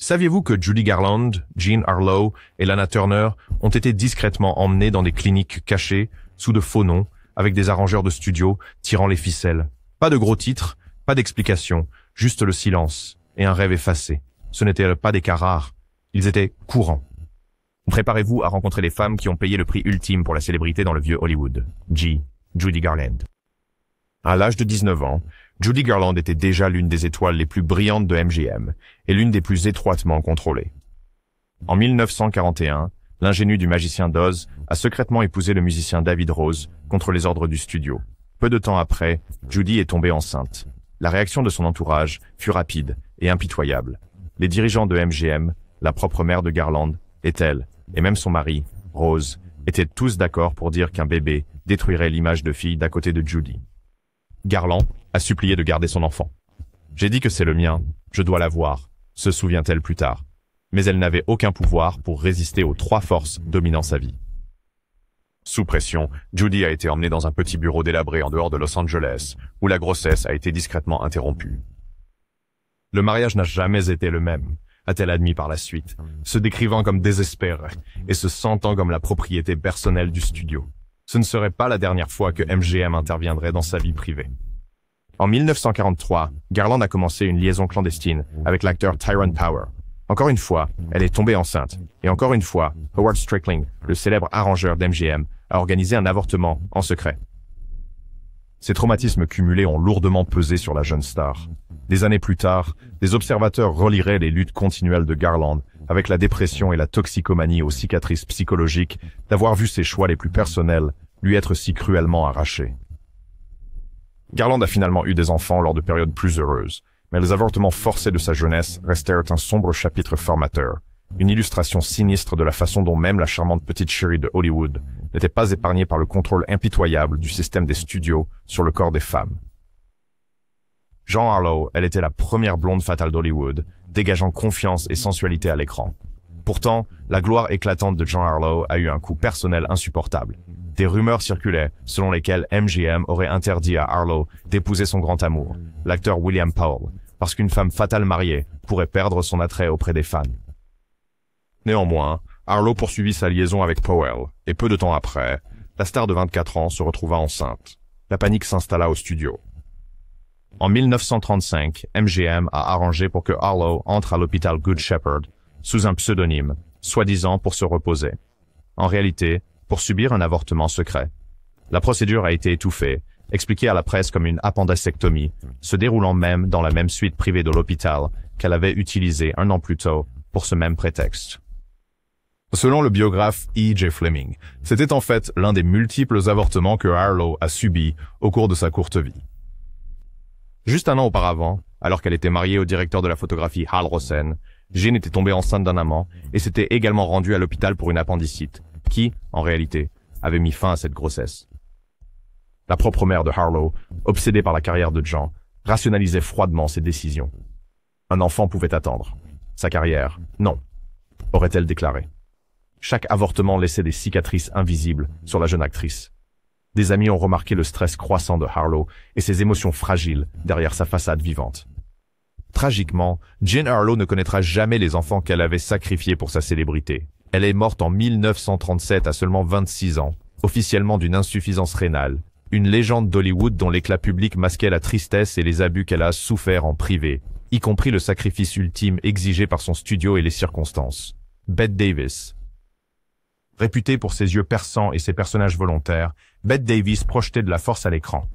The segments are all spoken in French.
Saviez-vous que Judy Garland, Jean Harlow et Lana Turner ont été discrètement emmenés dans des cliniques cachées, sous de faux noms, avec des arrangeurs de studio tirant les ficelles? Pas de gros titres, pas d'explications, juste le silence et un rêve effacé. Ce n'étaient pas des cas rares, ils étaient courants. Préparez-vous à rencontrer les femmes qui ont payé le prix ultime pour la célébrité dans le vieux Hollywood. Judy Garland. À l'âge de 19 ans, Judy Garland était déjà l'une des étoiles les plus brillantes de MGM et l'une des plus étroitement contrôlées. En 1941, l'ingénu du magicien d'Oz a secrètement épousé le musicien David Rose contre les ordres du studio. Peu de temps après, Judy est tombée enceinte. La réaction de son entourage fut rapide et impitoyable. Les dirigeants de MGM, la propre mère de Garland, et elle, et même son mari, Rose, étaient tous d'accord pour dire qu'un bébé détruirait l'image de fille d'à côté de Judy. Garland a supplié de garder son enfant. « J'ai dit que c'est le mien, je dois l'avoir », se souvient-elle plus tard. Mais elle n'avait aucun pouvoir pour résister aux trois forces dominant sa vie. Sous pression, Judy a été emmenée dans un petit bureau délabré en dehors de Los Angeles, où la grossesse a été discrètement interrompue. Le mariage n'a jamais été le même, a-t-elle admis par la suite, se décrivant comme désespérée et se sentant comme la propriété personnelle du studio. Ce ne serait pas la dernière fois que MGM interviendrait dans sa vie privée. En 1943, Garland a commencé une liaison clandestine avec l'acteur Tyrone Power. Encore une fois, elle est tombée enceinte. Et encore une fois, Howard Strickling, le célèbre arrangeur d'MGM, a organisé un avortement en secret. Ces traumatismes cumulés ont lourdement pesé sur la jeune star. Des années plus tard, des observateurs relieraient les luttes continuelles de Garland avec la dépression et la toxicomanie aux cicatrices psychologiques d'avoir vu ses choix les plus personnels lui être si cruellement arrachés. Garland a finalement eu des enfants lors de périodes plus heureuses, mais les avortements forcés de sa jeunesse restèrent un sombre chapitre formateur, une illustration sinistre de la façon dont même la charmante petite chérie de Hollywood n'était pas épargnée par le contrôle impitoyable du système des studios sur le corps des femmes. Jean Harlow, elle était la première blonde fatale d'Hollywood, dégageant confiance et sensualité à l'écran. Pourtant, la gloire éclatante de Jean Harlow a eu un coût personnel insupportable. Des rumeurs circulaient selon lesquelles MGM aurait interdit à Harlow d'épouser son grand amour, l'acteur William Powell, parce qu'une femme fatale mariée pourrait perdre son attrait auprès des fans. Néanmoins, Harlow poursuivit sa liaison avec Powell, et peu de temps après, la star de 24 ans se retrouva enceinte. La panique s'installa au studio. En 1935, MGM a arrangé pour que Harlow entre à l'hôpital Good Shepherd sous un pseudonyme, soi-disant pour se reposer. En réalité, pour subir un avortement secret. La procédure a été étouffée, expliquée à la presse comme une appendicectomie, se déroulant même dans la même suite privée de l'hôpital qu'elle avait utilisée un an plus tôt pour ce même prétexte. Selon le biographe E.J. Fleming, c'était en fait l'un des multiples avortements que Harlow a subis au cours de sa courte vie. Juste un an auparavant, alors qu'elle était mariée au directeur de la photographie Hal Rosen, Jean était tombée enceinte d'un amant et s'était également rendue à l'hôpital pour une appendicite, qui, en réalité, avait mis fin à cette grossesse. La propre mère de Harlow, obsédée par la carrière de Jean, rationalisait froidement ses décisions. Un enfant pouvait attendre. Sa carrière, non, aurait-elle déclaré. Chaque avortement laissait des cicatrices invisibles sur la jeune actrice. Des amis ont remarqué le stress croissant de Harlow et ses émotions fragiles derrière sa façade vivante. Tragiquement, Jean Harlow ne connaîtra jamais les enfants qu'elle avait sacrifiés pour sa célébrité. Elle est morte en 1937 à seulement 26 ans, officiellement d'une insuffisance rénale, une légende d'Hollywood dont l'éclat public masquait la tristesse et les abus qu'elle a souffert en privé, y compris le sacrifice ultime exigé par son studio et les circonstances. Bette Davis. Réputée pour ses yeux perçants et ses personnages volontaires, Bette Davis projetait de la force à l'écran.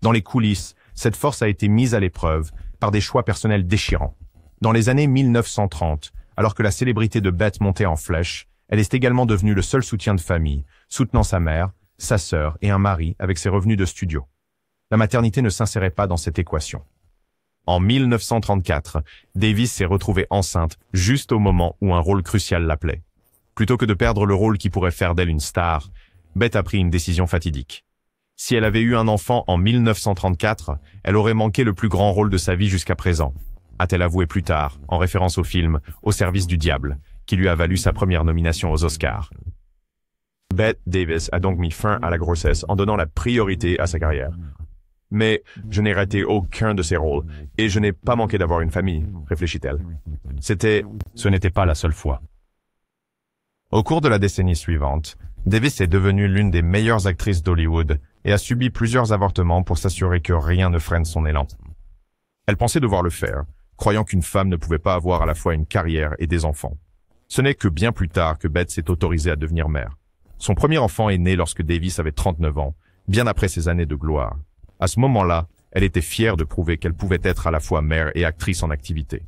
Dans les coulisses, cette force a été mise à l'épreuve par des choix personnels déchirants. Dans les années 1930, alors que la célébrité de Bette montait en flèche, elle est également devenue le seul soutien de famille, soutenant sa mère, sa sœur et un mari avec ses revenus de studio. La maternité ne s'insérait pas dans cette équation. En 1934, Davis s'est retrouvée enceinte juste au moment où un rôle crucial l'appelait. Plutôt que de perdre le rôle qui pourrait faire d'elle une star, Bette a pris une décision fatidique. Si elle avait eu un enfant en 1934, elle aurait manqué le plus grand rôle de sa vie jusqu'à présent, a-t-elle avoué plus tard, en référence au film « Au service du diable », qui lui a valu sa première nomination aux Oscars. Bette Davis a donc mis fin à la grossesse en donnant la priorité à sa carrière. Mais je n'ai raté aucun de ces rôles, et je n'ai pas manqué d'avoir une famille, réfléchit-elle. Ce n'était pas la seule fois. Au cours de la décennie suivante, Davis est devenue l'une des meilleures actrices d'Hollywood et a subi plusieurs avortements pour s'assurer que rien ne freine son élan. Elle pensait devoir le faire, croyant qu'une femme ne pouvait pas avoir à la fois une carrière et des enfants. Ce n'est que bien plus tard que Bette s'est autorisée à devenir mère. Son premier enfant est né lorsque Davis avait 39 ans, bien après ses années de gloire. À ce moment-là, elle était fière de prouver qu'elle pouvait être à la fois mère et actrice en activité.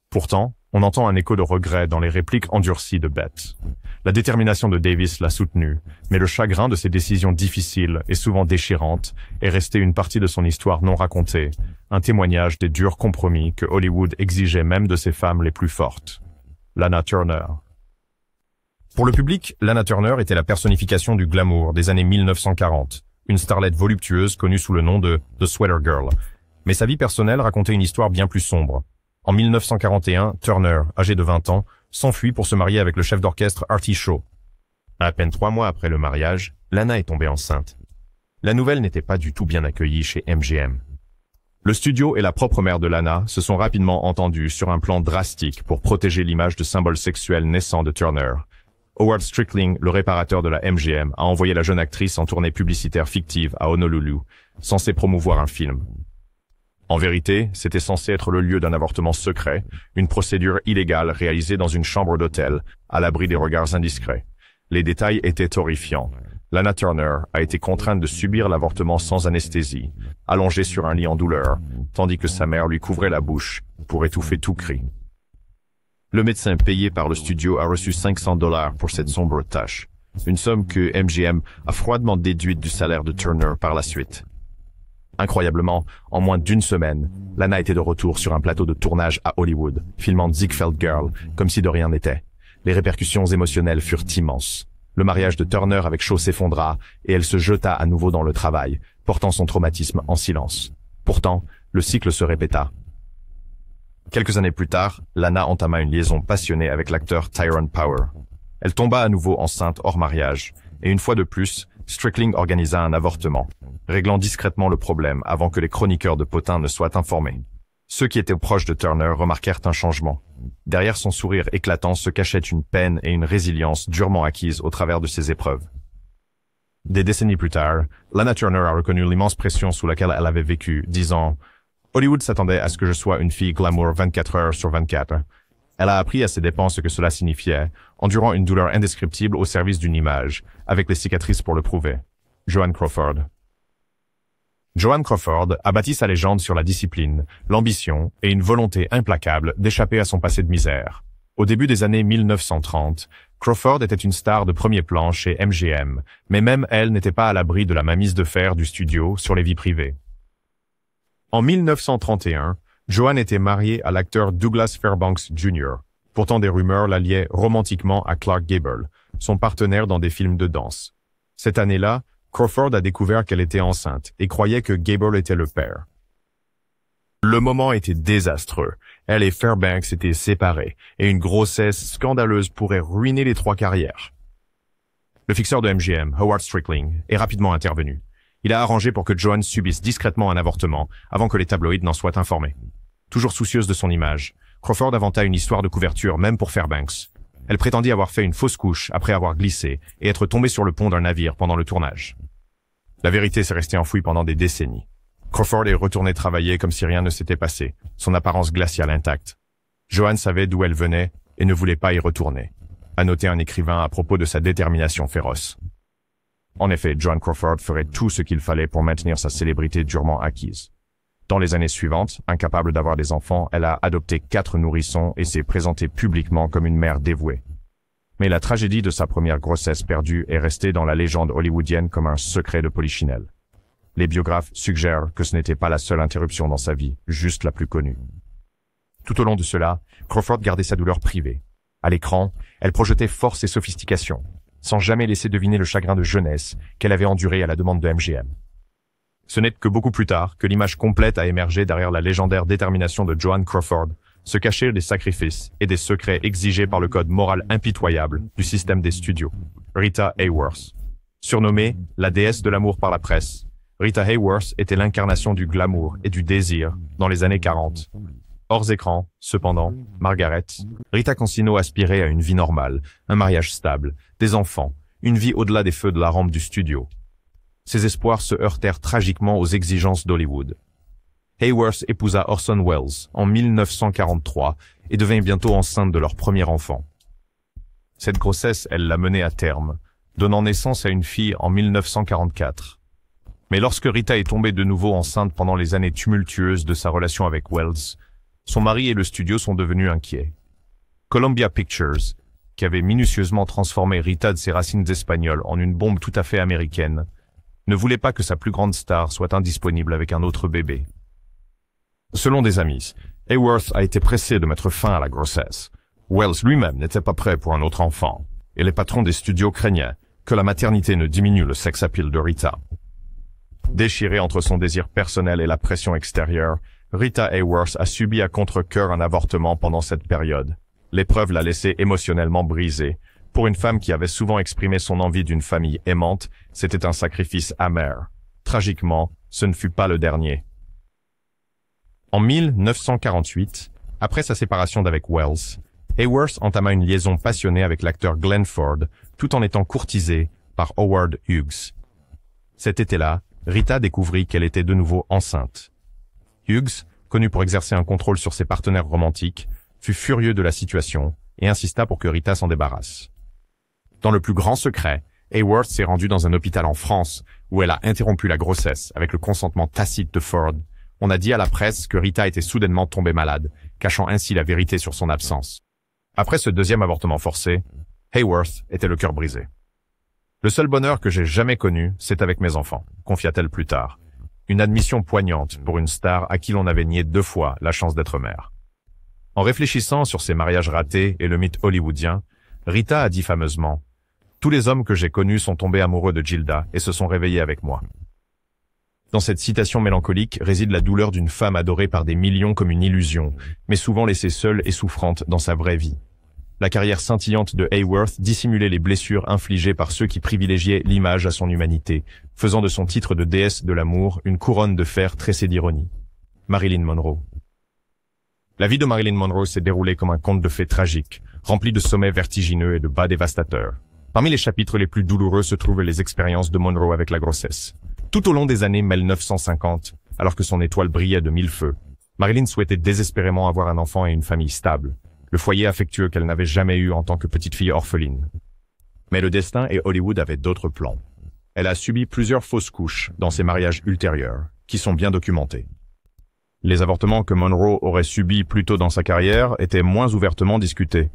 Pourtant, on entend un écho de regret dans les répliques endurcies de Bette. La détermination de Davis l'a soutenue, mais le chagrin de ses décisions difficiles et souvent déchirantes est resté une partie de son histoire non racontée, un témoignage des durs compromis que Hollywood exigeait même de ses femmes les plus fortes. Lana Turner. Pour le public, Lana Turner était la personnification du glamour des années 1940, une starlette voluptueuse connue sous le nom de The Sweater Girl. Mais sa vie personnelle racontait une histoire bien plus sombre. En 1941, Turner, âgée de 20 ans, s'enfuit pour se marier avec le chef d'orchestre Artie Shaw. À peine 3 mois après le mariage, Lana est tombée enceinte. La nouvelle n'était pas du tout bien accueillie chez MGM. Le studio et la propre mère de Lana se sont rapidement entendus sur un plan drastique pour protéger l'image de symbole sexuel naissant de Turner. Howard Strickling, le réparateur de la MGM, a envoyé la jeune actrice en tournée publicitaire fictive à Honolulu, censée promouvoir un film. En vérité, c'était censé être le lieu d'un avortement secret, une procédure illégale réalisée dans une chambre d'hôtel, à l'abri des regards indiscrets. Les détails étaient horrifiants. Lana Turner a été contrainte de subir l'avortement sans anesthésie, allongée sur un lit en douleur, tandis que sa mère lui couvrait la bouche pour étouffer tout cri. Le médecin payé par le studio a reçu $500 pour cette sombre tâche, une somme que MGM a froidement déduite du salaire de Turner par la suite. Incroyablement, en moins d'une semaine, Lana était de retour sur un plateau de tournage à Hollywood, filmant Ziegfeld Girl, comme si de rien n'était. Les répercussions émotionnelles furent immenses. Le mariage de Turner avec Shaw s'effondra et elle se jeta à nouveau dans le travail, portant son traumatisme en silence. Pourtant, le cycle se répéta. Quelques années plus tard, Lana entama une liaison passionnée avec l'acteur Tyrone Power. Elle tomba à nouveau enceinte hors mariage, et une fois de plus, Strickling organisa un avortement, réglant discrètement le problème avant que les chroniqueurs de potins ne soient informés. Ceux qui étaient proches de Turner remarquèrent un changement. Derrière son sourire éclatant se cachait une peine et une résilience durement acquises au travers de ses épreuves. Des décennies plus tard, Lana Turner a reconnu l'immense pression sous laquelle elle avait vécu, disant « Hollywood s'attendait à ce que je sois une fille glamour 24 heures sur 24. » Elle a appris à ses dépens ce que cela signifiait, endurant une douleur indescriptible au service d'une image, avec les cicatrices pour le prouver. Joan Crawford. Joan Crawford a bâti sa légende sur la discipline, l'ambition et une volonté implacable d'échapper à son passé de misère. Au début des années 1930, Crawford était une star de premier plan chez MGM, mais même elle n'était pas à l'abri de la mainmise de fer du studio sur les vies privées. En 1931, Joan était mariée à l'acteur Douglas Fairbanks Jr. Pourtant des rumeurs la liaient romantiquement à Clark Gable, son partenaire dans des films de danse. Cette année-là, Crawford a découvert qu'elle était enceinte et croyait que Gable était le père. Le moment était désastreux. Elle et Fairbanks étaient séparés et une grossesse scandaleuse pourrait ruiner les trois carrières. Le fixeur de MGM, Howard Strickling, est rapidement intervenu. Il a arrangé pour que Joan subisse discrètement un avortement avant que les tabloïds n'en soient informés. Toujours soucieuse de son image, Crawford inventa une histoire de couverture même pour Fairbanks. Elle prétendit avoir fait une fausse couche après avoir glissé et être tombée sur le pont d'un navire pendant le tournage. La vérité s'est restée enfouie pendant des décennies. Crawford est retournée travailler comme si rien ne s'était passé, son apparence glaciale intacte. Joan savait d'où elle venait et ne voulait pas y retourner, a noté un écrivain à propos de sa détermination féroce. En effet, Joan Crawford ferait tout ce qu'il fallait pour maintenir sa célébrité durement acquise. Dans les années suivantes, incapable d'avoir des enfants, elle a adopté 4 nourrissons et s'est présentée publiquement comme une mère dévouée. Mais la tragédie de sa première grossesse perdue est restée dans la légende hollywoodienne comme un secret de polichinelle. Les biographes suggèrent que ce n'était pas la seule interruption dans sa vie, juste la plus connue. Tout au long de cela, Crawford gardait sa douleur privée. À l'écran, elle projetait force et sophistication, sans jamais laisser deviner le chagrin de jeunesse qu'elle avait enduré à la demande de MGM. Ce n'est que beaucoup plus tard que l'image complète a émergé derrière la légendaire détermination de Joan Crawford, se cachaient des sacrifices et des secrets exigés par le code moral impitoyable du système des studios. Rita Hayworth. Surnommée la déesse de l'amour par la presse, Rita Hayworth était l'incarnation du glamour et du désir dans les années 40. Hors écran, cependant, Margaret, Rita Cancino aspirait à une vie normale, un mariage stable, des enfants, une vie au-delà des feux de la rampe du studio. Ses espoirs se heurtèrent tragiquement aux exigences d'Hollywood. Hayworth épousa Orson Welles en 1943 et devint bientôt enceinte de leur premier enfant. Cette grossesse, elle l'a menée à terme, donnant naissance à une fille en 1944. Mais lorsque Rita est tombée de nouveau enceinte pendant les années tumultueuses de sa relation avec Welles, son mari et le studio sont devenus inquiets. Columbia Pictures, qui avait minutieusement transformé Rita de ses racines espagnoles en une bombe tout à fait américaine, ne voulait pas que sa plus grande star soit indisponible avec un autre bébé. Selon des amis, Hayworth a été pressé de mettre fin à la grossesse. Welles lui-même n'était pas prêt pour un autre enfant, et les patrons des studios craignaient que la maternité ne diminue le sex appeal de Rita. Déchirée entre son désir personnel et la pression extérieure, Rita Hayworth a subi à contre-cœur un avortement pendant cette période. L'épreuve l'a laissée émotionnellement brisée. Pour une femme qui avait souvent exprimé son envie d'une famille aimante, c'était un sacrifice amer. Tragiquement, ce ne fut pas le dernier. En 1948, après sa séparation d'avec Welles, Hayworth entama une liaison passionnée avec l'acteur Glenn Ford, tout en étant courtisée par Howard Hughes. Cet été-là, Rita découvrit qu'elle était de nouveau enceinte. Hughes, connu pour exercer un contrôle sur ses partenaires romantiques, fut furieux de la situation et insista pour que Rita s'en débarrasse. Dans le plus grand secret, Hayworth s'est rendue dans un hôpital en France où elle a interrompu la grossesse avec le consentement tacite de Ford. On a dit à la presse que Rita était soudainement tombée malade, cachant ainsi la vérité sur son absence. Après ce deuxième avortement forcé, Hayworth était le cœur brisé. Le seul bonheur que j'ai jamais connu, c'est avec mes enfants, confia-t-elle plus tard. Une admission poignante pour une star à qui l'on avait nié 2 fois la chance d'être mère. En réfléchissant sur ses mariages ratés et le mythe hollywoodien, Rita a dit fameusement « Tous les hommes que j'ai connus sont tombés amoureux de Gilda et se sont réveillés avec moi. » Dans cette citation mélancolique réside la douleur d'une femme adorée par des millions comme une illusion, mais souvent laissée seule et souffrante dans sa vraie vie. La carrière scintillante de Hayworth dissimulait les blessures infligées par ceux qui privilégiaient l'image à son humanité, faisant de son titre de déesse de l'amour une couronne de fer tressée d'ironie. Marilyn Monroe. La vie de Marilyn Monroe s'est déroulée comme un conte de fées tragique, rempli de sommets vertigineux et de bas dévastateurs. Parmi les chapitres les plus douloureux se trouvent les expériences de Monroe avec la grossesse. Tout au long des années 1950, alors que son étoile brillait de 1000 feux, Marilyn souhaitait désespérément avoir un enfant et une famille stable, le foyer affectueux qu'elle n'avait jamais eu en tant que petite fille orpheline. Mais le destin et Hollywood avaient d'autres plans. Elle a subi plusieurs fausses couches dans ses mariages ultérieurs, qui sont bien documentés. Les avortements que Monroe aurait subis plus tôt dans sa carrière étaient moins ouvertement discutés.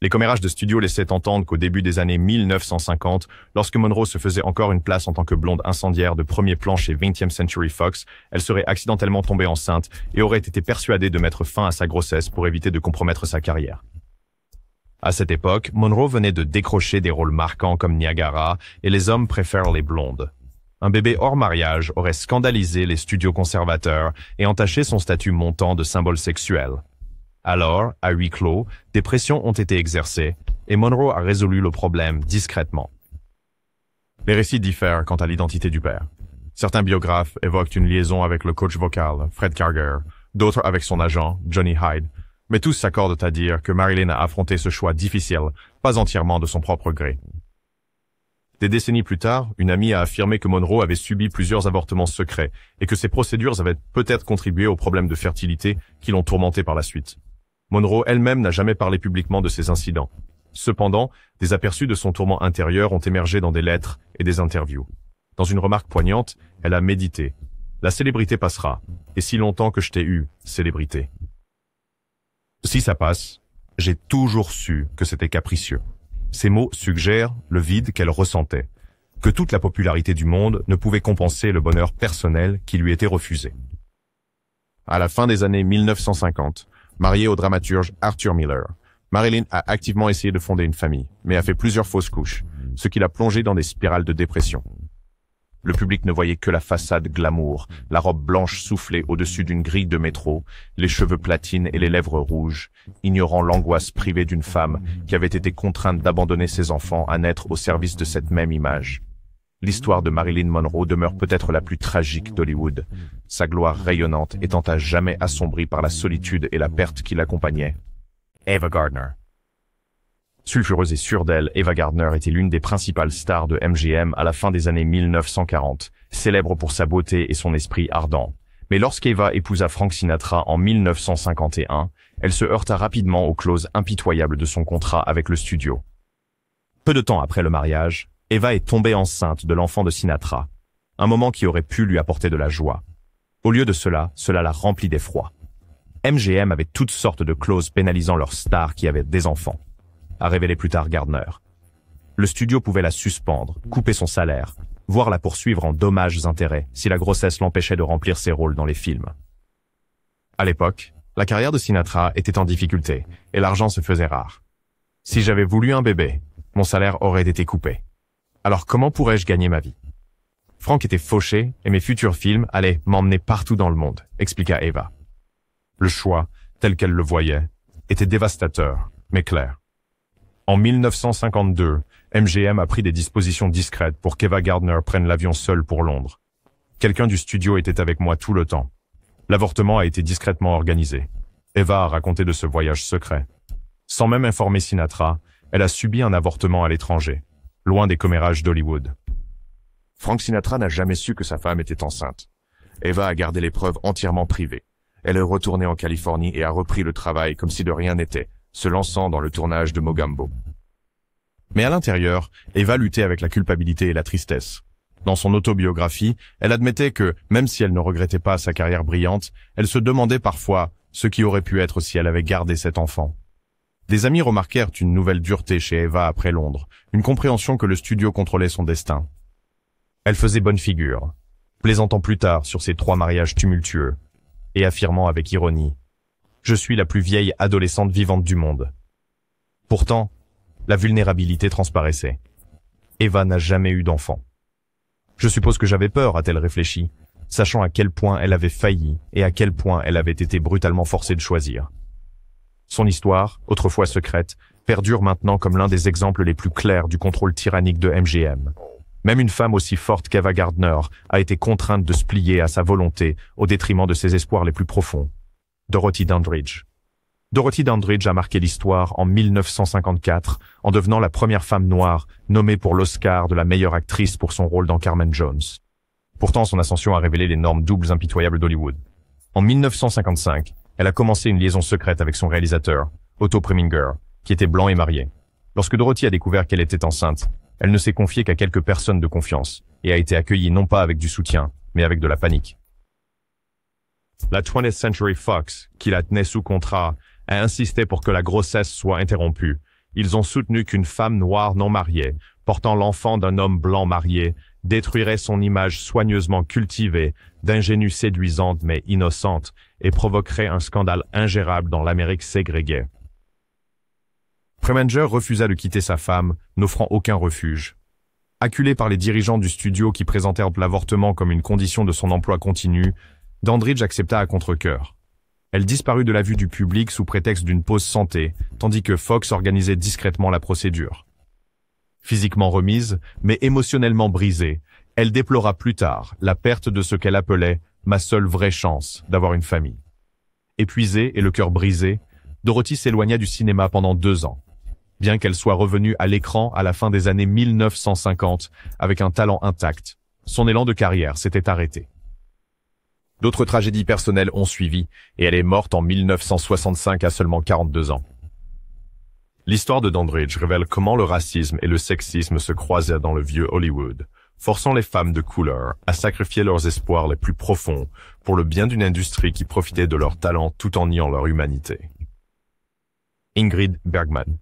Les commérages de studio laissaient entendre qu'au début des années 1950, lorsque Monroe se faisait encore une place en tant que blonde incendiaire de premier plan chez 20th Century Fox, elle serait accidentellement tombée enceinte et aurait été persuadée de mettre fin à sa grossesse pour éviter de compromettre sa carrière. À cette époque, Monroe venait de décrocher des rôles marquants comme Niagara et les hommes préfèrent les blondes. Un bébé hors mariage aurait scandalisé les studios conservateurs et entaché son statut montant de symbole sexuel. Alors, à huis clos, des pressions ont été exercées et Monroe a résolu le problème discrètement. Les récits diffèrent quant à l'identité du père. Certains biographes évoquent une liaison avec le coach vocal, Fred Karger, d'autres avec son agent, Johnny Hyde, mais tous s'accordent à dire que Marilyn a affronté ce choix difficile, pas entièrement de son propre gré. Des décennies plus tard, une amie a affirmé que Monroe avait subi plusieurs avortements secrets et que ces procédures avaient peut-être contribué aux problèmes de fertilité qui l'ont tourmenté par la suite. Monroe elle-même n'a jamais parlé publiquement de ces incidents. Cependant, des aperçus de son tourment intérieur ont émergé dans des lettres et des interviews. Dans une remarque poignante, elle a médité. La célébrité passera, et si longtemps que je t'ai eu, célébrité. Si ça passe, j'ai toujours su que c'était capricieux. Ces mots suggèrent le vide qu'elle ressentait, que toute la popularité du monde ne pouvait compenser le bonheur personnel qui lui était refusé. À la fin des années 1950, mariée au dramaturge Arthur Miller, Marilyn a activement essayé de fonder une famille, mais a fait plusieurs fausses couches, ce qui l'a plongée dans des spirales de dépression. Le public ne voyait que la façade glamour, la robe blanche soufflée au-dessus d'une grille de métro, les cheveux platines et les lèvres rouges, ignorant l'angoisse privée d'une femme qui avait été contrainte d'abandonner ses enfants à naître au service de cette même image. l'histoire de Marilyn Monroe demeure peut-être la plus tragique d'Hollywood, sa gloire rayonnante étant à jamais assombrie par la solitude et la perte qui l'accompagnait. Ava Gardner. Sulfureuse et sûre d'elle, Ava Gardner était l'une des principales stars de MGM à la fin des années 1940, célèbre pour sa beauté et son esprit ardent. Mais lorsqu'Ava épousa Frank Sinatra en 1951, elle se heurta rapidement aux clauses impitoyables de son contrat avec le studio. Peu de temps après le mariage, Ava est tombée enceinte de l'enfant de Sinatra, un moment qui aurait pu lui apporter de la joie. Au lieu de cela, cela la remplit d'effroi. MGM avait toutes sortes de clauses pénalisant leurs stars qui avaient des enfants, a révélé plus tard Gardner. Le studio pouvait la suspendre, couper son salaire, voire la poursuivre en dommages-intérêts si la grossesse l'empêchait de remplir ses rôles dans les films. À l'époque, la carrière de Sinatra était en difficulté et l'argent se faisait rare. Si j'avais voulu un bébé, mon salaire aurait été coupé. Alors comment pourrais-je gagner ma vie? Frank était fauché et mes futurs films allaient m'emmener partout dans le monde, expliqua Ava. Le choix, tel qu'elle le voyait, était dévastateur, mais clair. En 1952, MGM a pris des dispositions discrètes pour qu'Ava Gardner prenne l'avion seule pour Londres. Quelqu'un du studio était avec moi tout le temps. L'avortement a été discrètement organisé. Ava a raconté de ce voyage secret. Sans même informer Sinatra, elle a subi un avortement à l'étranger, loin des commérages d'Hollywood. Frank Sinatra n'a jamais su que sa femme était enceinte. Ava a gardé les preuves entièrement privées. Elle est retournée en Californie et a repris le travail comme si de rien n'était, se lançant dans le tournage de Mogambo. Mais à l'intérieur, Ava luttait avec la culpabilité et la tristesse. Dans son autobiographie, elle admettait que, même si elle ne regrettait pas sa carrière brillante, elle se demandait parfois ce qui aurait pu être si elle avait gardé cet enfant. Des amis remarquèrent une nouvelle dureté chez Ava après Londres, une compréhension que le studio contrôlait son destin. Elle faisait bonne figure, plaisantant plus tard sur ses 3 mariages tumultueux, et affirmant avec ironie « Je suis la plus vieille adolescente vivante du monde ». Pourtant, la vulnérabilité transparaissait. Ava n'a jamais eu d'enfant. Je suppose que j'avais peur, a-t-elle réfléchi, sachant à quel point elle avait failli et à quel point elle avait été brutalement forcée de choisir. Son histoire, autrefois secrète, perdure maintenant comme l'un des exemples les plus clairs du contrôle tyrannique de MGM. Même une femme aussi forte qu'Ava Gardner a été contrainte de se plier à sa volonté au détriment de ses espoirs les plus profonds. Dorothy Dandridge. Dorothy Dandridge a marqué l'histoire en 1954 en devenant la première femme noire nommée pour l'Oscar de la meilleure actrice pour son rôle dans Carmen Jones. Pourtant, son ascension a révélé les normes doubles impitoyables d'Hollywood. En 1955, elle a commencé une liaison secrète avec son réalisateur, Otto Preminger, qui était blanc et marié. Lorsque Dorothy a découvert qu'elle était enceinte, elle ne s'est confiée qu'à quelques personnes de confiance et a été accueillie non pas avec du soutien, mais avec de la panique. La 20th Century Fox, qui la tenait sous contrat, a insisté pour que la grossesse soit interrompue. Ils ont soutenu qu'une femme noire non mariée, portant l'enfant d'un homme blanc marié, détruirait son image soigneusement cultivée, d'ingénue séduisante mais innocente, et provoquerait un scandale ingérable dans l'Amérique ségrégée. Preminger refusa de quitter sa femme, n'offrant aucun refuge. Acculé par les dirigeants du studio qui présentèrent l'avortement comme une condition de son emploi continu, Dandridge accepta à contre-cœur. Elle disparut de la vue du public sous prétexte d'une pause santé, tandis que Fox organisait discrètement la procédure. Physiquement remise, mais émotionnellement brisée, elle déplora plus tard la perte de ce qu'elle appelait « ma seule vraie chance d'avoir une famille ». Épuisée et le cœur brisé, Dorothy s'éloigna du cinéma pendant 2 ans. Bien qu'elle soit revenue à l'écran à la fin des années 1950 avec un talent intact, son élan de carrière s'était arrêté. D'autres tragédies personnelles ont suivi et elle est morte en 1965 à seulement 42 ans. L'histoire de Dandridge révèle comment le racisme et le sexisme se croisaient dans le vieux Hollywood, forçant les femmes de couleur à sacrifier leurs espoirs les plus profonds pour le bien d'une industrie qui profitait de leur talent tout en niant leur humanité. Ingrid Bergman.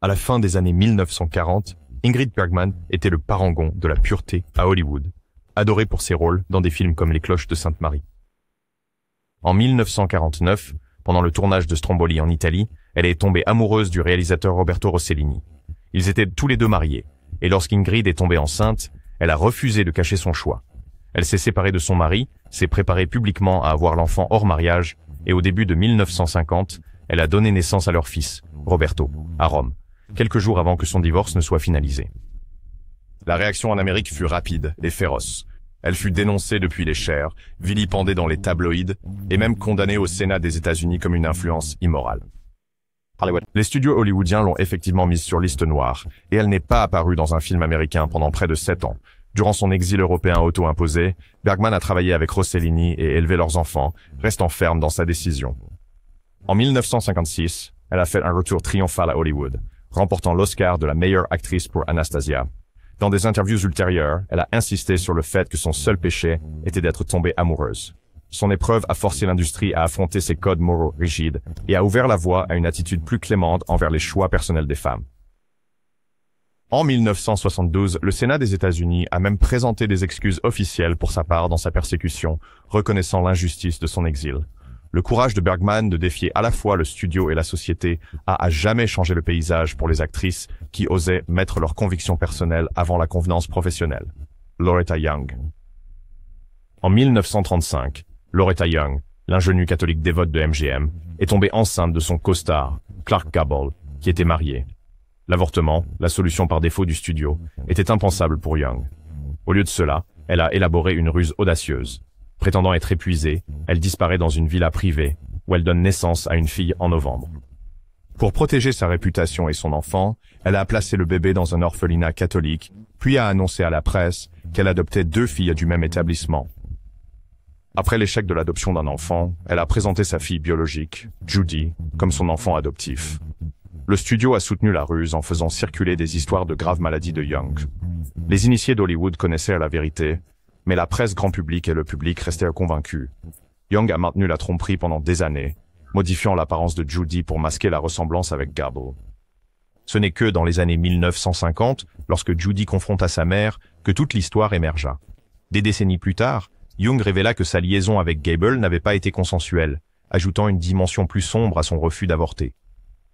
À la fin des années 1940, Ingrid Bergman était le parangon de la pureté à Hollywood, adorée pour ses rôles dans des films comme Les Cloches de Sainte-Marie. En 1949, pendant le tournage de Stromboli en Italie, elle est tombée amoureuse du réalisateur Roberto Rossellini. Ils étaient tous les deux mariés, et lorsqu'Ingrid est tombée enceinte, elle a refusé de cacher son choix. Elle s'est séparée de son mari, s'est préparée publiquement à avoir l'enfant hors mariage, et au début de 1950, elle a donné naissance à leur fils, Roberto, à Rome, quelques jours avant que son divorce ne soit finalisé. La réaction en Amérique fut rapide et féroce. Elle fut dénoncée depuis les chaires, vilipendée dans les tabloïds et même condamnée au Sénat des États-Unis comme une influence immorale. Les studios hollywoodiens l'ont effectivement mise sur liste noire, et elle n'est pas apparue dans un film américain pendant près de 7 ans. Durant son exil européen auto-imposé, Bergman a travaillé avec Rossellini et élevé leurs enfants, restant ferme dans sa décision. En 1956, elle a fait un retour triomphal à Hollywood, remportant l'Oscar de la meilleure actrice pour Anastasia. Dans des interviews ultérieures, elle a insisté sur le fait que son seul péché était d'être tombée amoureuse. Son épreuve a forcé l'industrie à affronter ses codes moraux rigides et a ouvert la voie à une attitude plus clémente envers les choix personnels des femmes. En 1972, le Sénat des États-Unis a même présenté des excuses officielles pour sa part dans sa persécution, reconnaissant l'injustice de son exil. Le courage de Bergman de défier à la fois le studio et la société a à jamais changé le paysage pour les actrices qui osaient mettre leurs convictions personnelles avant la convenance professionnelle. Loretta Young. En 1935, Loretta Young, l'ingénue catholique dévote de MGM, est tombée enceinte de son costard, Clark Gable, qui était marié. L'avortement, la solution par défaut du studio, était impensable pour Young. Au lieu de cela, elle a élaboré une ruse audacieuse. Prétendant être épuisée, elle disparaît dans une villa privée, où elle donne naissance à une fille en novembre. Pour protéger sa réputation et son enfant, elle a placé le bébé dans un orphelinat catholique, puis a annoncé à la presse qu'elle adoptait 2 filles du même établissement. Après l'échec de l'adoption d'un enfant, elle a présenté sa fille biologique, Judy, comme son enfant adoptif. Le studio a soutenu la ruse en faisant circuler des histoires de graves maladies de Young. Les initiés d'Hollywood connaissaient la vérité, mais la presse grand public et le public restaient convaincus. Young a maintenu la tromperie pendant des années, modifiant l'apparence de Judy pour masquer la ressemblance avec Gable. Ce n'est que dans les années 1950, lorsque Judy confronta sa mère, que toute l'histoire émergea. Des décennies plus tard, Young révéla que sa liaison avec Gable n'avait pas été consensuelle, ajoutant une dimension plus sombre à son refus d'avorter.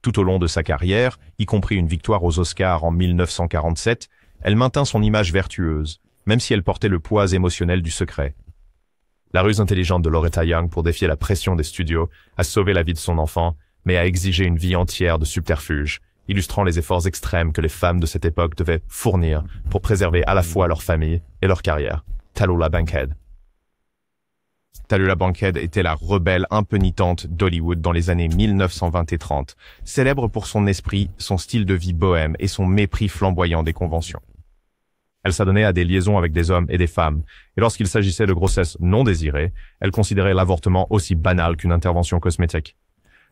Tout au long de sa carrière, y compris une victoire aux Oscars en 1947, elle maintint son image vertueuse, même si elle portait le poids émotionnel du secret. La ruse intelligente de Loretta Young pour défier la pression des studios a sauvé la vie de son enfant, mais a exigé une vie entière de subterfuges, illustrant les efforts extrêmes que les femmes de cette époque devaient fournir pour préserver à la fois leur famille et leur carrière. Tallulah Bankhead. Tallulah Bankhead était la rebelle impénitente d'Hollywood dans les années 1920 et 30, célèbre pour son esprit, son style de vie bohème et son mépris flamboyant des conventions. Elle s'adonnait à des liaisons avec des hommes et des femmes, et lorsqu'il s'agissait de grossesses non désirées, elle considérait l'avortement aussi banal qu'une intervention cosmétique.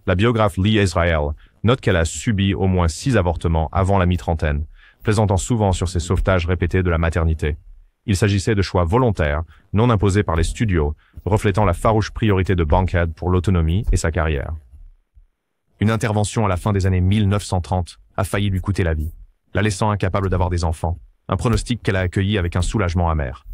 La biographe Lee Israel note qu'elle a subi au moins 6 avortements avant la mi-trentaine, plaisantant souvent sur ses sauvetages répétés de la maternité. Il s'agissait de choix volontaires, non imposés par les studios, reflétant la farouche priorité de Bankhead pour l'autonomie et sa carrière. Une intervention à la fin des années 1930 a failli lui coûter la vie, la laissant incapable d'avoir des enfants, un pronostic qu'elle a accueilli avec un soulagement amer.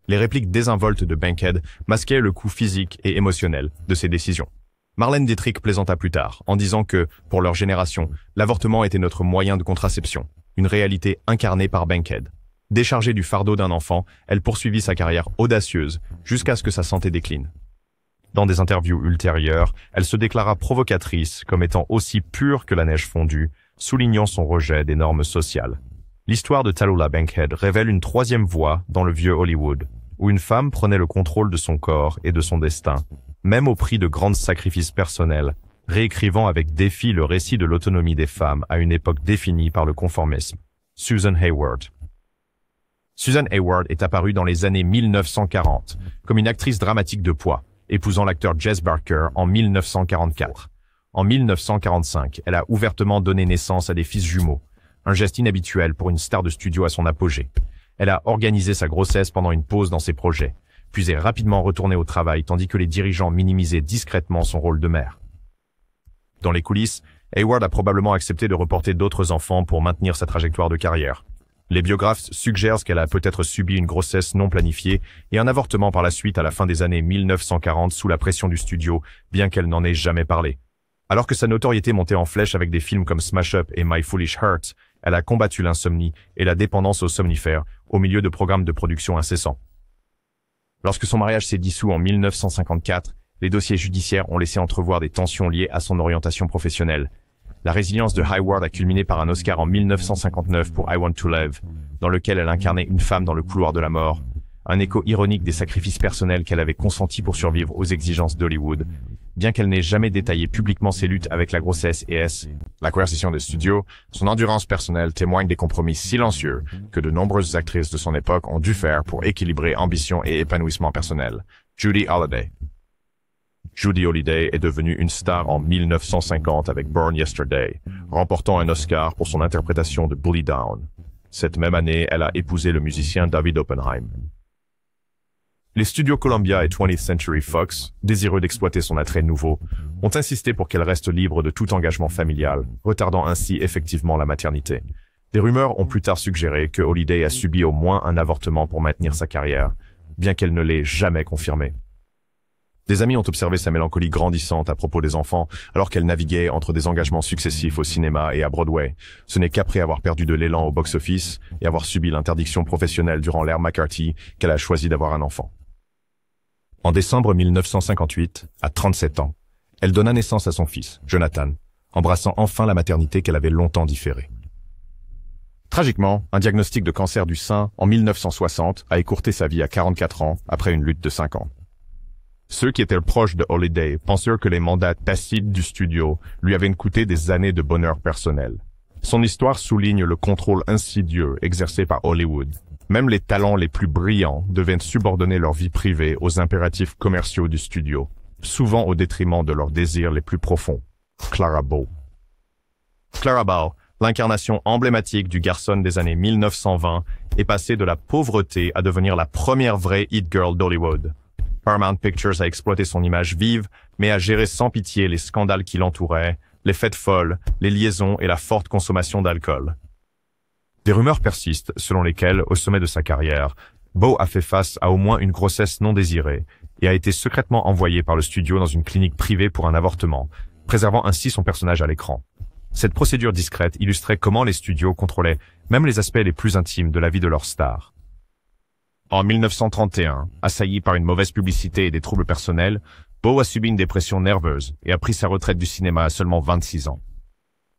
Les répliques désinvoltes de Bankhead masquaient le coût physique et émotionnel de ses décisions. Marlène Dietrich plaisanta plus tard, en disant que, pour leur génération, l'avortement était notre moyen de contraception, une réalité incarnée par Bankhead. Déchargée du fardeau d'un enfant, elle poursuivit sa carrière audacieuse jusqu'à ce que sa santé décline. Dans des interviews ultérieures, elle se déclara provocatrice comme étant aussi pure que la neige fondue, soulignant son rejet des normes sociales. L'histoire de Tallulah Bankhead révèle une 3e voie dans le vieux Hollywood, où une femme prenait le contrôle de son corps et de son destin, même au prix de grands sacrifices personnels, réécrivant avec défi le récit de l'autonomie des femmes à une époque définie par le conformisme. Susan Hayward. Susan Hayward est apparue dans les années 1940 comme une actrice dramatique de poids, épousant l'acteur Jess Barker en 1944. En 1945, elle a ouvertement donné naissance à des fils jumeaux, un geste inhabituel pour une star de studio à son apogée. Elle a organisé sa grossesse pendant une pause dans ses projets, puis est rapidement retournée au travail tandis que les dirigeants minimisaient discrètement son rôle de mère. Dans les coulisses, Hayward a probablement accepté de reporter d'autres enfants pour maintenir sa trajectoire de carrière. Les biographes suggèrent qu'elle a peut-être subi une grossesse non planifiée et un avortement par la suite à la fin des années 1940 sous la pression du studio, bien qu'elle n'en ait jamais parlé. Alors que sa notoriété montait en flèche avec des films comme Smash Up et My Foolish Heart, elle a combattu l'insomnie et la dépendance aux somnifères au milieu de programmes de production incessants. Lorsque son mariage s'est dissous en 1954, les dossiers judiciaires ont laissé entrevoir des tensions liées à son orientation professionnelle. La résilience de Hayward a culminé par un Oscar en 1959 pour I Want to Live, dans lequel elle incarnait une femme dans le couloir de la mort, un écho ironique des sacrifices personnels qu'elle avait consentis pour survivre aux exigences d'Hollywood. Bien qu'elle n'ait jamais détaillé publiquement ses luttes avec la grossesse et la coercition des studios, son endurance personnelle témoigne des compromis silencieux que de nombreuses actrices de son époque ont dû faire pour équilibrer ambition et épanouissement personnel. Judy Holliday. Judy Holliday est devenue une star en 1950 avec Born Yesterday, remportant un Oscar pour son interprétation de Bully Down. Cette même année, elle a épousé le musicien David Oppenheim. Les studios Columbia et 20th Century Fox, désireux d'exploiter son attrait nouveau, ont insisté pour qu'elle reste libre de tout engagement familial, retardant ainsi effectivement la maternité. Des rumeurs ont plus tard suggéré que Holliday a subi au moins un avortement pour maintenir sa carrière, bien qu'elle ne l'ait jamais confirmé. Des amis ont observé sa mélancolie grandissante à propos des enfants, alors qu'elle naviguait entre des engagements successifs au cinéma et à Broadway. Ce n'est qu'après avoir perdu de l'élan au box-office et avoir subi l'interdiction professionnelle durant l'ère McCarthy qu'elle a choisi d'avoir un enfant. En décembre 1958, à 37 ans, elle donna naissance à son fils, Jonathan, embrassant enfin la maternité qu'elle avait longtemps différée. Tragiquement, un diagnostic de cancer du sein en 1960 a écourté sa vie à 44 ans après une lutte de 5 ans. Ceux qui étaient proches de Holliday pensèrent que les mandats tacites du studio lui avaient coûté des années de bonheur personnel. Son histoire souligne le contrôle insidieux exercé par Hollywood. Même les talents les plus brillants devaient subordonner leur vie privée aux impératifs commerciaux du studio, souvent au détriment de leurs désirs les plus profonds. Clara Bow. Clara Bow, l'incarnation emblématique du garçon des années 1920, est passée de la pauvreté à devenir la première vraie hit girl d'Hollywood. Paramount Pictures a exploité son image vive, mais a géré sans pitié les scandales qui l'entouraient, les fêtes folles, les liaisons et la forte consommation d'alcool. Des rumeurs persistent selon lesquelles, au sommet de sa carrière, Bow a fait face à au moins une grossesse non désirée et a été secrètement envoyée par le studio dans une clinique privée pour un avortement, préservant ainsi son personnage à l'écran. Cette procédure discrète illustrait comment les studios contrôlaient même les aspects les plus intimes de la vie de leurs stars. En 1931, assailli par une mauvaise publicité et des troubles personnels, Bow a subi une dépression nerveuse et a pris sa retraite du cinéma à seulement 26 ans.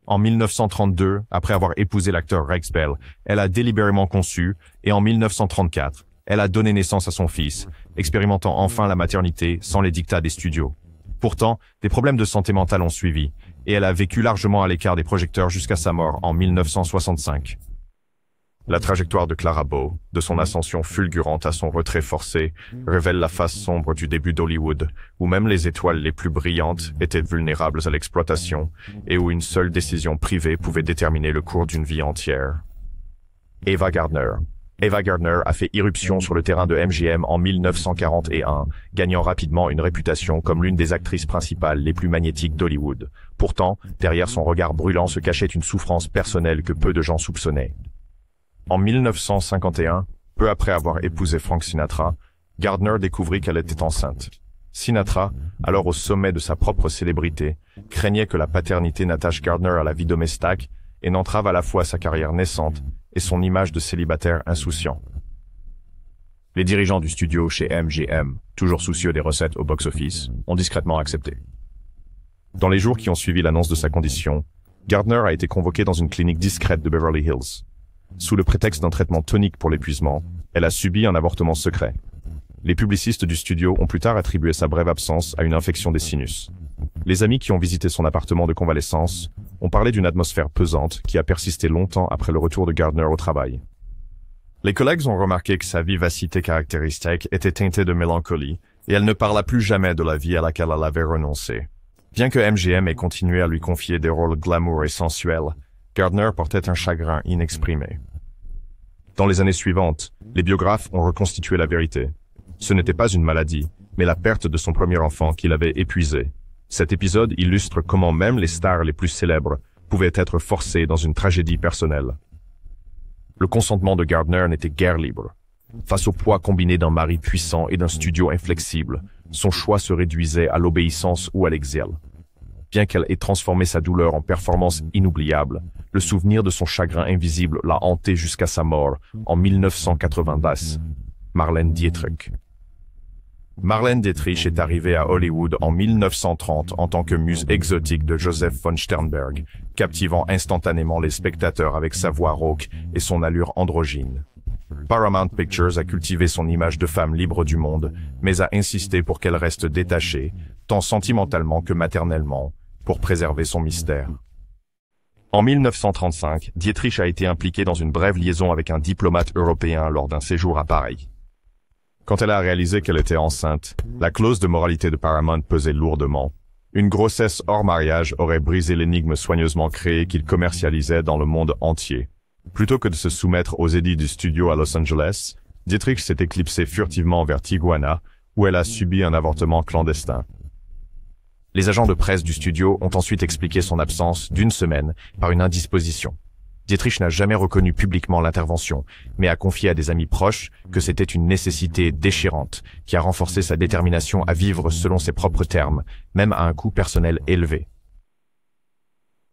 En 1932, après avoir épousé l'acteur Rex Bell, elle a délibérément conçu et en 1934, elle a donné naissance à son fils, expérimentant enfin la maternité sans les dictats des studios. Pourtant, des problèmes de santé mentale ont suivi et elle a vécu largement à l'écart des projecteurs jusqu'à sa mort en 1965. La trajectoire de Clara Bow, de son ascension fulgurante à son retrait forcé, révèle la face sombre du début d'Hollywood, où même les étoiles les plus brillantes étaient vulnérables à l'exploitation et où une seule décision privée pouvait déterminer le cours d'une vie entière. Ava Gardner. Ava Gardner a fait irruption sur le terrain de MGM en 1941, gagnant rapidement une réputation comme l'une des actrices principales les plus magnétiques d'Hollywood. Pourtant, derrière son regard brûlant se cachait une souffrance personnelle que peu de gens soupçonnaient. En 1951, peu après avoir épousé Frank Sinatra, Gardner découvrit qu'elle était enceinte. Sinatra, alors au sommet de sa propre célébrité, craignait que la paternité n'attache Gardner à la vie domestique et n'entrave à la fois sa carrière naissante et son image de célibataire insouciant. Les dirigeants du studio chez MGM, toujours soucieux des recettes au box-office, ont discrètement accepté. Dans les jours qui ont suivi l'annonce de sa condition, Gardner a été convoqué dans une clinique discrète de Beverly Hills. Sous le prétexte d'un traitement tonique pour l'épuisement, elle a subi un avortement secret. Les publicistes du studio ont plus tard attribué sa brève absence à une infection des sinus. Les amis qui ont visité son appartement de convalescence ont parlé d'une atmosphère pesante qui a persisté longtemps après le retour de Gardner au travail. Les collègues ont remarqué que sa vivacité caractéristique était teintée de mélancolie et elle ne parla plus jamais de la vie à laquelle elle avait renoncé. Bien que MGM ait continué à lui confier des rôles glamour et sensuels, Gardner portait un chagrin inexprimé. Dans les années suivantes, les biographes ont reconstitué la vérité. Ce n'était pas une maladie, mais la perte de son premier enfant qui l'avait épuisé. Cet épisode illustre comment même les stars les plus célèbres pouvaient être forcées dans une tragédie personnelle. Le consentement de Gardner n'était guère libre. Face au poids combiné d'un mari puissant et d'un studio inflexible, son choix se réduisait à l'obéissance ou à l'exil. Bien qu'elle ait transformé sa douleur en performance inoubliable, le souvenir de son chagrin invisible l'a hanté jusqu'à sa mort en 1990. Marlène Dietrich. Marlène Dietrich est arrivée à Hollywood en 1930 en tant que muse exotique de Joseph von Sternberg, captivant instantanément les spectateurs avec sa voix rauque et son allure androgyne. Paramount Pictures a cultivé son image de femme libre du monde, mais a insisté pour qu'elle reste détachée, tant sentimentalement que maternellement, pour préserver son mystère. En 1935, Dietrich a été impliquée dans une brève liaison avec un diplomate européen lors d'un séjour à Paris. Quand elle a réalisé qu'elle était enceinte, la clause de moralité de Paramount pesait lourdement. Une grossesse hors mariage aurait brisé l'énigme soigneusement créée qu'il commercialisait dans le monde entier. Plutôt que de se soumettre aux édits du studio à Los Angeles, Dietrich s'est éclipsée furtivement vers Tijuana, où elle a subi un avortement clandestin. Les agents de presse du studio ont ensuite expliqué son absence d'une semaine par une indisposition. Dietrich n'a jamais reconnu publiquement l'intervention, mais a confié à des amis proches que c'était une nécessité déchirante qui a renforcé sa détermination à vivre selon ses propres termes, même à un coût personnel élevé.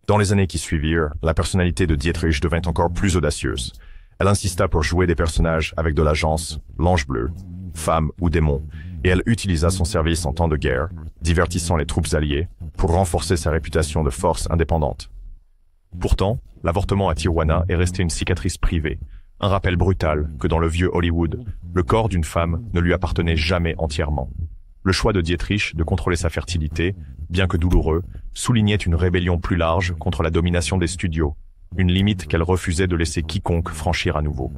Dans les années qui suivirent, la personnalité de Dietrich devint encore plus audacieuse. Elle insista pour jouer des personnages avec de l'agence, l'ange bleu, femme ou démon, et elle utilisa son service en temps de guerre, divertissant les troupes alliées, pour renforcer sa réputation de force indépendante. Pourtant, l'avortement à Tijuana est resté une cicatrice privée, un rappel brutal que dans le vieux Hollywood, le corps d'une femme ne lui appartenait jamais entièrement. Le choix de Dietrich de contrôler sa fertilité, bien que douloureux, soulignait une rébellion plus large contre la domination des studios, une limite qu'elle refusait de laisser quiconque franchir à nouveau.